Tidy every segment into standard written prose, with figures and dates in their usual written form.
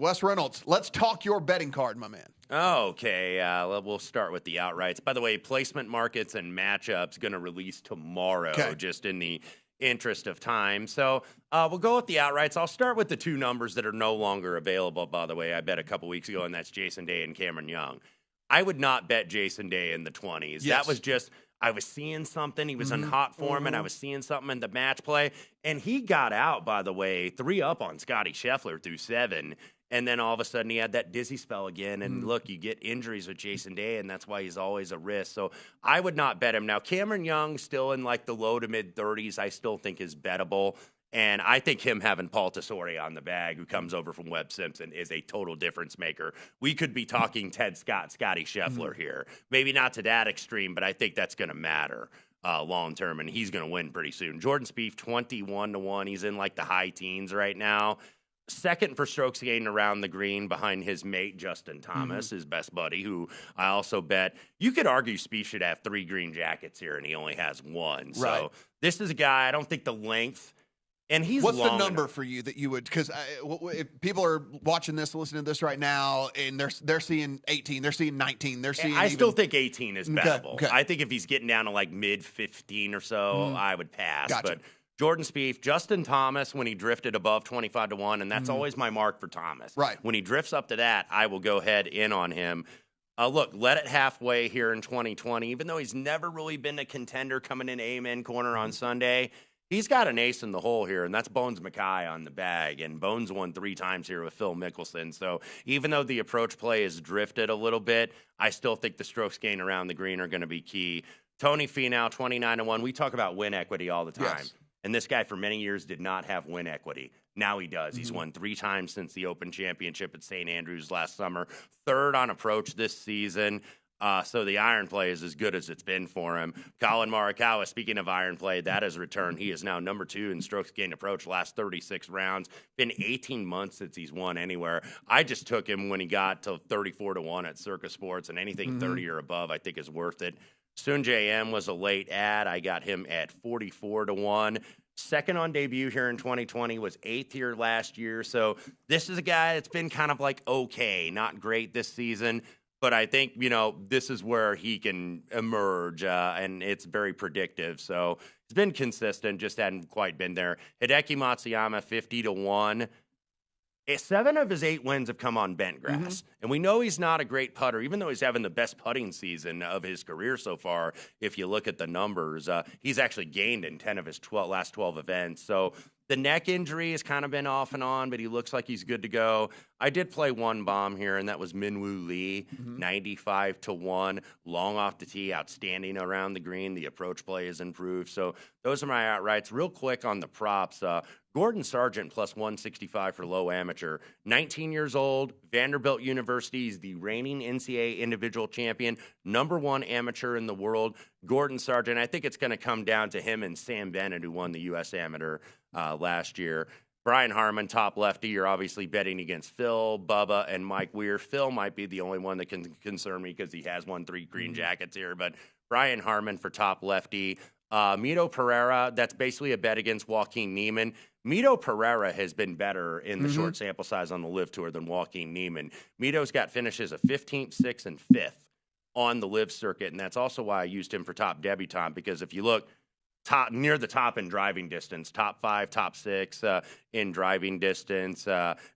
Wes Reynolds, let's talk your betting card, my man. Okay, we'll start with the outrights. By the way, placement markets and matchups going to release tomorrow, just in the interest of time. So we'll go with the outrights. I'll start with the two numbers that are no longer available, by the way. I bet a couple weeks ago, and that's Jason Day and Cameron Young. I would not bet Jason Day in the 20s. That was just, I was seeing something. He was in hot form, and I was seeing something in the match play. And he got out, by the way, 3 up on Scotty Scheffler through 7. And then all of a sudden he had that dizzy spell again. And look, you get injuries with Jason Day, and that's why he's always a risk. So I would not bet him. Now, Cameron Young, still in like the low to mid 30s, I still think is bettable. And I think him having Paul Tesori on the bag, who comes over from Webb Simpson, is a total difference maker. We could be talking Ted Scott, Scotty Scheffler here. Maybe not to that extreme, but I think that's going to matter long term, and he's going to win pretty soon. Jordan Spieth, 21-1. He's in like the high teens right now. Second for strokes gained around the green behind his mate, Justin Thomas, his best buddy, who I also bet. You could argue Spieth should have 3 green jackets here, and he only has 1. So this is a guy, I don't think the length, and he's What's long the number enough for you that you would, because if people are watching this, listening to this right now, and they're seeing 18, they're seeing 19, they're seeing still think 18 is bettable. Okay. I think if he's getting down to like mid 15 or so, I would pass. Gotcha. But Jordan Spieth, Justin Thomas, when he drifted above 25-1, and that's always my mark for Thomas. Right. When he drifts up to that, I will go head in on him. Look, let it halfway here in 2020. Even though he's never really been a contender coming in Amen corner on Sunday, he's got an ace in the hole here, and that's Bones Mackay on the bag. And Bones won 3 times here with Phil Mickelson. So even though the approach play has drifted a little bit, I still think the strokes gained around the green are going to be key. Tony Finau, 29-1. We talk about win equity all the time. Yes. And this guy for many years did not have win equity. Now he does. He's won 3 times since the Open Championship at St. Andrews last summer. 3rd on approach this season. So the iron play is as good as it's been for him. Collin Morikawa, speaking of iron play, that has returned. He is now number 2 in strokes gained approach last 36 rounds. Been 18 months since he's won anywhere. I just took him when he got to 34-1 at Circus Sports, and anything 30 or above I think is worth it. Soon JM was a late ad. I got him at 44-1. Second on debut here in 2020, was 8th here last year. So this is a guy that's been kind of like okay, not great this season. But I think, this is where he can emerge, and it's very predictive. So he's been consistent, just hadn't quite been there. Hideki Matsuyama, 50-1. 7 of his 8 wins have come on bent grass. And we know he's not a great putter, even though he's having the best putting season of his career so far. If you look at the numbers, he's actually gained in 10 of his last 12 events. So the neck injury has kind of been off and on, but he looks like he's good to go. I did play one bomb here, and that was Minwoo Lee, 95-1. Long off the tee, outstanding around the green. The approach play has improved. So those are my outrights. Real quick on the props. Gordon Sargent plus 165 for low amateur. 19 years old, Vanderbilt University. He's the reigning NCAA individual champion, number 1 amateur in the world. Gordon Sargent, I think it's going to come down to him and Sam Bennett, who won the U.S. Amateur last year. Brian Harman, top lefty. You're obviously betting against Phil, Bubba, and Mike Weir. Phil might be the only one that can concern me because he has won 3 green jackets here. But Brian Harman for top lefty. Mito Pereira, that's basically a bet against Joaquin Niemann. Mito Pereira has been better in the short sample size on the LIV Tour than Joaquin Niemann. Mito's got finishes of 15th, 6th, and 5th on the LIV circuit, and that's also why I used him for top debutant, because if you look near the top in driving distance, top 5, top 6 in driving distance,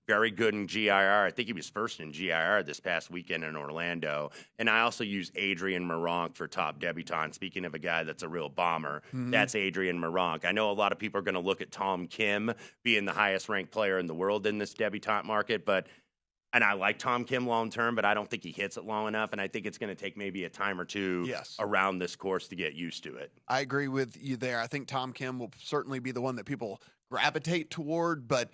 very good in GIR. I think he was first in GIR this past weekend in Orlando. And I also use Adrian Meronk for top debutant. Speaking of a guy that's a real bomber, that's Adrian Meronk. I know a lot of people are going to look at Tom Kim being the highest ranked player in the world in this debutante market, and I like Tom Kim long term, but I don't think he hits it long enough, and I think it's going to take maybe a time or two around this course to get used to it. I agree with you there. I think Tom Kim will certainly be the one that people gravitate toward, but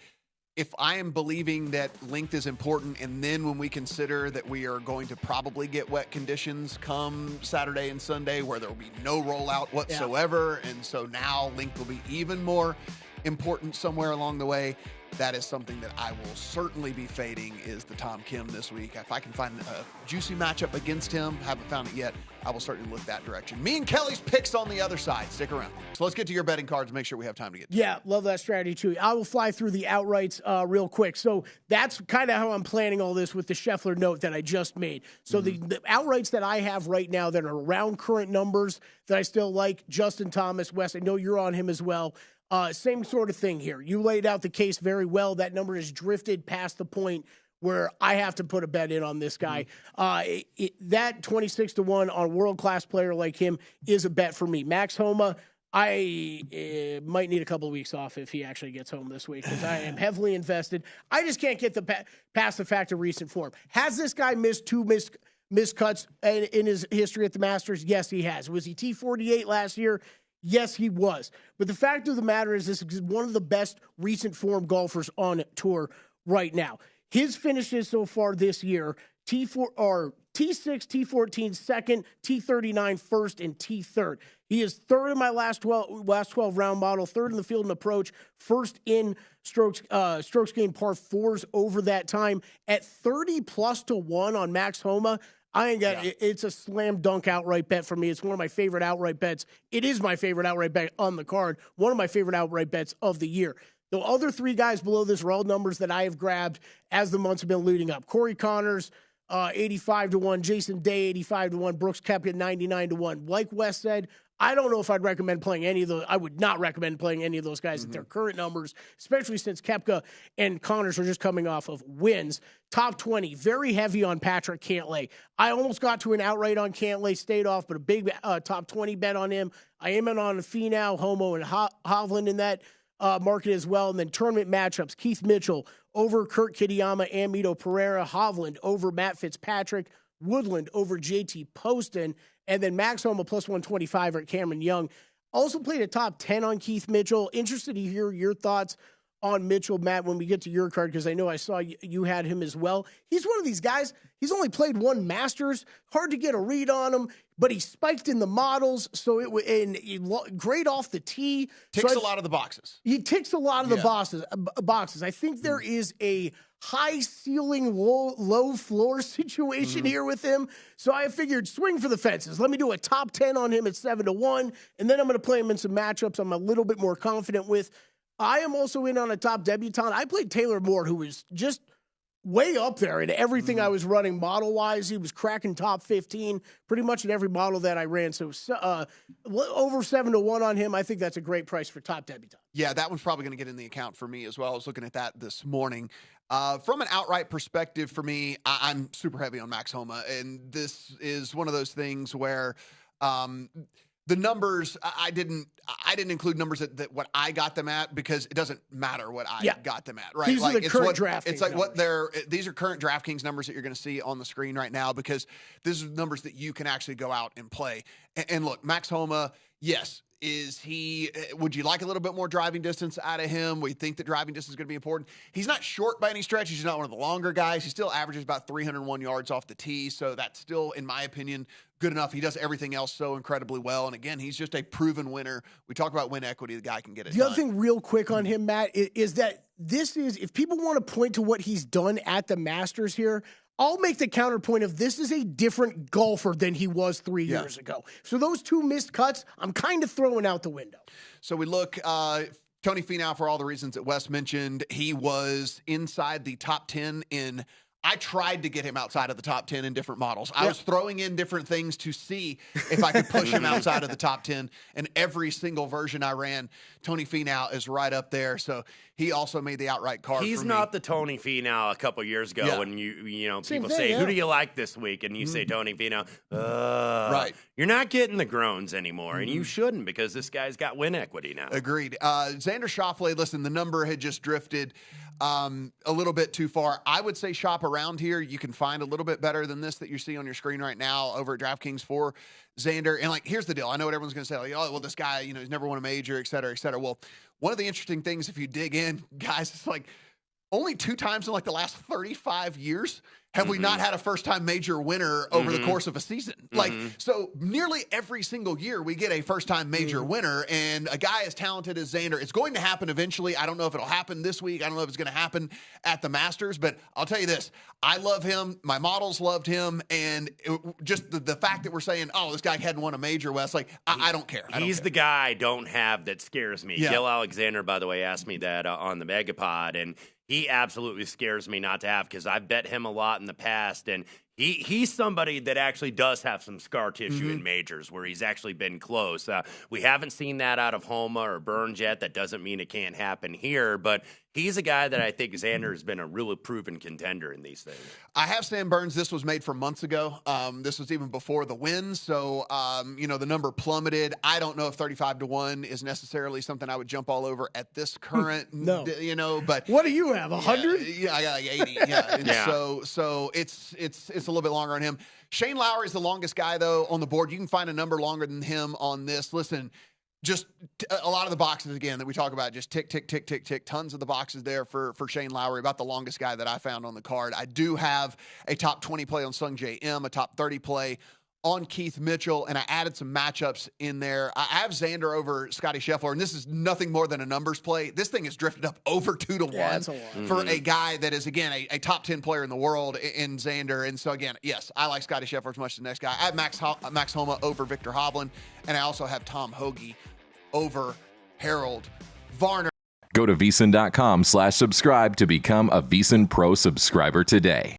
if I am believing that length is important, and then when we consider that we are going to probably get wet conditions come Saturday and Sunday where there will be no rollout whatsoever, and so now length will be even more important somewhere along the way, that is something that I will certainly be fading is the Tom Kim this week. If I can find a juicy matchup against him, haven't found it yet, I will certainly look that direction. Me and Kelly's picks on the other side. Stick around. So let's get to your betting cards and make sure we have time to get to it. Yeah, love that strategy too. I will fly through the outrights real quick. So that's kind of how I'm planning all this with the Scheffler note that I just made. So the outrights that I have right now that are around current numbers that I still like, Justin Thomas, Wes, I know you're on him as well. Same sort of thing here. You laid out the case very well. That number has drifted past the point where I have to put a bet in on this guy. That 26-1 on a world-class player like him is a bet for me. Max Homa, I might need a couple of weeks off if he actually gets home this week because I am heavily invested. I just can't get past the fact of recent form. Has this guy missed two missed cuts in his history at the Masters? Yes, he has. Was he T48 last year? Yes, he was. But the fact of the matter is this is one of the best recent form golfers on tour right now. His finishes so far this year, T4 or T6, T14 second, T39 first, and T3rd. He is third in my last 12 round model, third in the field and approach, first in strokes gained par fours over that time at 30+1 on Max Homa. It's a slam dunk outright bet for me. It's one of my favorite outright bets. It is my favorite outright bet on the card. One of my favorite outright bets of the year. The other three guys below this are all numbers that I have grabbed as the months have been leading up. Corey Connors, 85-1. Jason Day, 85-1. Brooks Koepka, 99-1. Like Wes said, I don't know if I'd recommend playing any of those. I would not recommend playing any of those guys at their current numbers, especially since Koepka and Connors are just coming off of wins. Top 20, very heavy on Patrick Cantlay. I almost got to an outright on Cantlay, stayed off, but a big top 20 bet on him. I am in on Finau, Homo, and Hovland in that market as well. And then tournament matchups, Keith Mitchell over Kurt Kitayama and Mito Pereira, Hovland over Matt Fitzpatrick, Woodland over JT Poston, and then Max Homa plus 125 at Cameron Young. Also played a top 10 on Keith Mitchell. Interested to hear your thoughts on Mitchell, Matt, when we get to your card, because I know I saw you had him as well. He's one of these guys, he's only played one Masters. Hard to get a read on him, but he spiked in the models, so great off the tee. Ticks a lot of the boxes. He ticks a lot of the boxes. I think there is a high ceiling, low floor situation here with him. So I figured swing for the fences. Let me do a top 10 on him at 7-1, and then I'm going to play him in some matchups I'm a little bit more confident with. I am also in on a top debutant. I played Taylor Moore, who was just way up there in everything I was running model-wise. He was cracking top 15 pretty much in every model that I ran. So over 7-1 on him, I think that's a great price for top debutant. Yeah, that one's probably going to get in the account for me as well. I was looking at that this morning. From an outright perspective for me, I'm super heavy on Max Homa, and this is one of those things where the numbers, I didn't include numbers that what I got them at because it doesn't matter what I got them at, right? These are the current DraftKings It's like numbers. These are current DraftKings numbers that you're going to see on the screen right now because these are numbers that you can actually go out and play. And look, Max Homa, yes. Would you like a little bit more driving distance out of him? We think that driving distance is going to be important. He's not short by any stretch. He's not one of the longer guys. He still averages about 301 yards off the tee. So that's still, in my opinion, good enough. He does everything else so incredibly well. And again, he's just a proven winner. We talk about win equity. The guy can get it done. The other thing real quick on him, Matt, is that if people want to point to what he's done at the Masters here, I'll make the counterpoint of this is a different golfer than he was 3 years ago. So those two missed cuts, I'm kind of throwing out the window. So we look, Tony Finau, for all the reasons that Wes mentioned, he was inside the top 10 in – I tried to get him outside of the top 10 in different models. I was throwing in different things to see if I could push him outside of the top 10. And every single version I ran, Tony Finau is right up there. So he also made the outright card. He's not the Tony Finau a couple years ago when people say, who do you like this week? And you say Tony Finau. Right. You're not getting the groans anymore, and you shouldn't because this guy's got win equity now. Agreed. Xander Schauffele, listen, the number had just drifted a little bit too far. I would say shop around here. You can find a little bit better than this that you see on your screen right now over at DraftKings for Xander. And here's the deal. I know what everyone's going to say. Oh, well, this guy, he's never won a major, et cetera, et cetera. Well, one of the interesting things, if you dig in, guys, it's like only 2 times in like the last 35 years have we not had a first-time major winner over the course of a season. Like, so nearly every single year we get a first-time major winner, and a guy as talented as Xander, it's going to happen eventually. I don't know if it'll happen this week. I don't know if it's going to happen at the Masters, but I'll tell you this. I love him. My models loved him, and just the fact that we're saying, oh, this guy hadn't won a major, Wes, like, I don't care. He's the guy I don't have that scares me. Yeah. Gil Alexander, by the way, asked me that on the Megapod, and he absolutely scares me not to have, because I've bet him a lot in the past, and he's somebody that actually does have some scar tissue in majors where he's actually been close. We haven't seen that out of Homa or Burns yet. That doesn't mean it can't happen here, but he's a guy that I think Xander has been a really proven contender in these things. I have Sam Burns. This was made from months ago. This was even before the win. So, the number plummeted. I don't know if 35-1 is necessarily something I would jump all over at this current, No. but What do you have, 100? Yeah, I got like 80. Yeah. And so it's a little bit longer on him. Shane Lowry is the longest guy, though, on the board. You can find a number longer than him on this. Listen, just a lot of the boxes, again, that we talk about, just tick, tick, tick, tick, tick. Tons of the boxes there for Shane Lowry, about the longest guy that I found on the card. I do have a top 20 play on Sung J M, a top 30 play on Keith Mitchell, and I added some matchups in there. I have Xander over Scotty Scheffler, and this is nothing more than a numbers play. This thing has drifted up over 2-1 that's a lot. for a guy that is, again, a top 10 player in the world in Xander. And so, again, yes, I like Scotty Scheffler as much as the next guy. I have Max Homa over Victor Hovland, and I also have Tom Hoagie over Harold Varner. Go to VSiN.com/subscribe to become a VSiN Pro subscriber today.